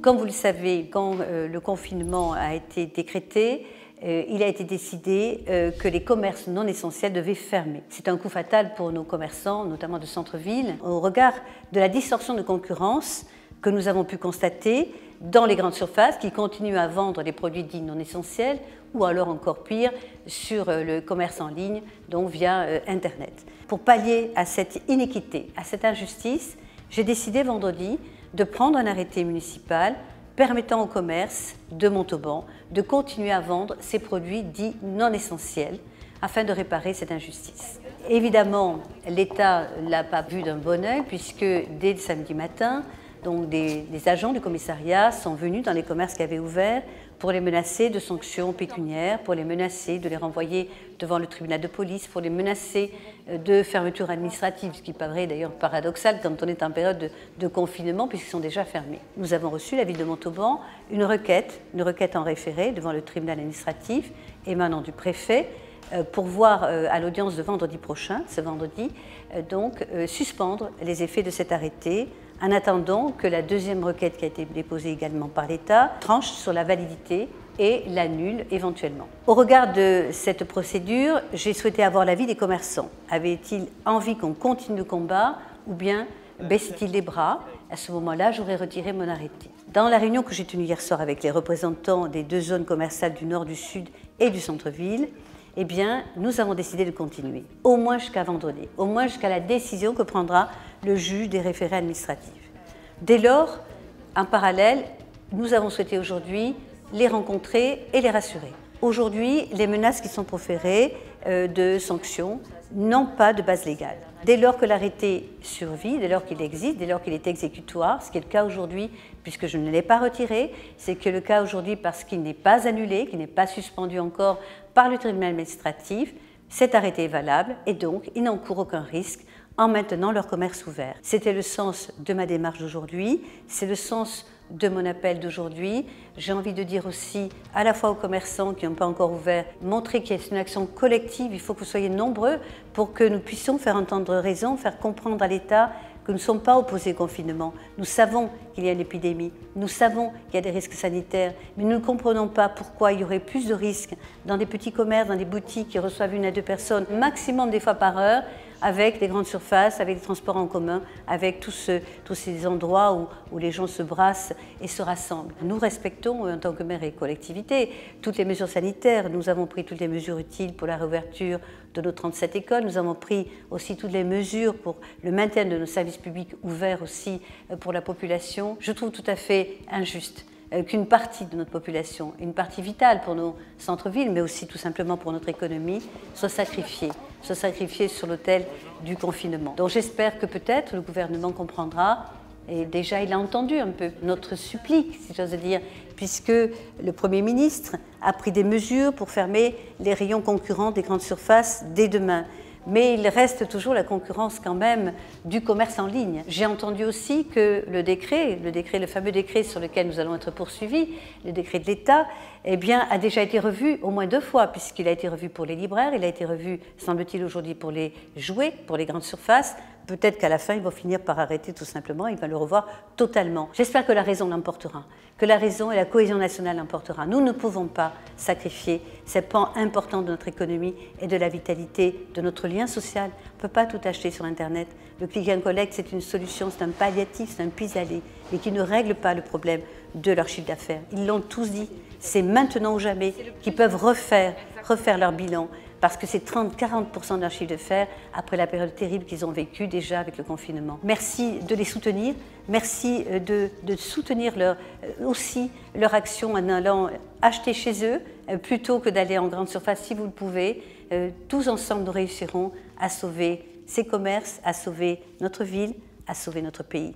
Comme vous le savez, quand le confinement a été décrété, il a été décidé que les commerces non essentiels devaient fermer. C'est un coup fatal pour nos commerçants, notamment de centre-ville, au regard de la distorsion de concurrence que nous avons pu constater dans les grandes surfaces qui continuent à vendre des produits dits non essentiels ou alors encore pire sur le commerce en ligne, donc via Internet. Pour pallier à cette inéquité, à cette injustice, j'ai décidé vendredi de prendre un arrêté municipal permettant au commerce de Montauban de continuer à vendre ces produits dits non essentiels afin de réparer cette injustice. Évidemment, l'État ne l'a pas vu d'un bon œil puisque dès le samedi matin, donc des agents du commissariat sont venus dans les commerces qui avaient ouvert pour les menacer de sanctions pécuniaires, pour les menacer de les renvoyer devant le tribunal de police, pour les menacer de fermeture administrative, ce qui paraît d'ailleurs paradoxal quand on est en période de confinement puisqu'ils sont déjà fermés. Nous avons reçu, la ville de Montauban, une requête en référé devant le tribunal administratif émanant du préfet pour voir à l'audience de vendredi prochain, ce vendredi, suspendre les effets de cet arrêté en attendant que la deuxième requête qui a été déposée également par l'État tranche sur la validité et l'annule éventuellement. Au regard de cette procédure, j'ai souhaité avoir l'avis des commerçants. Avaient-ils envie qu'on continue le combat ou bien baissaient-ils les bras? À ce moment-là, j'aurais retiré mon arrêté. Dans la réunion que j'ai tenue hier soir avec les représentants des deux zones commerciales du Nord, du Sud et du centre-ville, eh bien, nous avons décidé de continuer, au moins jusqu'à vendredi, au moins jusqu'à la décision que prendra le juge des référés administratifs. Dès lors, en parallèle, nous avons souhaité aujourd'hui les rencontrer et les rassurer. Aujourd'hui, les menaces qui sont proférées de sanctions n'ont pas de base légale. Dès lors que l'arrêté survit, dès lors qu'il existe, dès lors qu'il est exécutoire, ce qui est le cas aujourd'hui puisque je ne l'ai pas retiré, c'est que le cas aujourd'hui parce qu'il n'est pas annulé, qu'il n'est pas suspendu encore par le tribunal administratif, cet arrêté est valable et donc il n'encourt aucun risque en maintenant leur commerce ouvert. C'était le sens de ma démarche d'aujourd'hui, c'est le sens de mon appel d'aujourd'hui. J'ai envie de dire aussi à la fois aux commerçants qui n'ont pas encore ouvert, montrer qu'il y a une action collective, il faut que vous soyez nombreux pour que nous puissions faire entendre raison, faire comprendre à l'État que nous ne sommes pas opposés au confinement. Nous savons qu'il y a une épidémie, nous savons qu'il y a des risques sanitaires, mais nous ne comprenons pas pourquoi il y aurait plus de risques dans des petits commerces, dans des boutiques qui reçoivent 1 à 2 personnes, maximum des fois par heure, avec les grandes surfaces, avec les transports en commun, avec tous ces endroits où les gens se brassent et se rassemblent. Nous respectons, en tant que maire et collectivité, toutes les mesures sanitaires. Nous avons pris toutes les mesures utiles pour la réouverture de nos 37 écoles. Nous avons pris aussi toutes les mesures pour le maintien de nos services publics ouverts aussi pour la population. Je trouve tout à fait injuste qu'une partie de notre population, une partie vitale pour nos centres-villes, mais aussi tout simplement pour notre économie, soit sacrifiée sur l'autel du confinement. Donc j'espère que peut-être le gouvernement comprendra, et déjà il a entendu un peu notre supplique, si j'ose dire, puisque le Premier ministre a pris des mesures pour fermer les rayons concurrents des grandes surfaces dès demain. Mais il reste toujours la concurrence quand même du commerce en ligne. J'ai entendu aussi que le fameux décret sur lequel nous allons être poursuivis, le décret de l'État, eh bien, a déjà été revu au moins 2 fois, puisqu'il a été revu pour les libraires, il a été revu, semble-t-il, aujourd'hui pour les jouets, pour les grandes surfaces. Peut-être qu'à la fin, ils vont finir par arrêter tout simplement, ils vont le revoir totalement. J'espère que la raison l'emportera, que la raison et la cohésion nationale l'emportera. Nous ne pouvons pas sacrifier ces pans importants de notre économie et de la vitalité de notre lien social. On ne peut pas tout acheter sur Internet. Le click and collect, c'est une solution, c'est un palliatif, c'est un pis-aller, mais qui ne règle pas le problème de leur chiffre d'affaires. Ils l'ont tous dit, c'est maintenant ou jamais qu'ils peuvent refaire leur bilan, parce que c'est 30-40% de leur chiffre d'affaires après la période terrible qu'ils ont vécue déjà avec le confinement. Merci de les soutenir, merci de soutenir aussi leur action en allant acheter chez eux plutôt que d'aller en grande surface si vous le pouvez. Tous ensemble, nous réussirons à sauver ces commerces, à sauver notre ville, à sauver notre pays.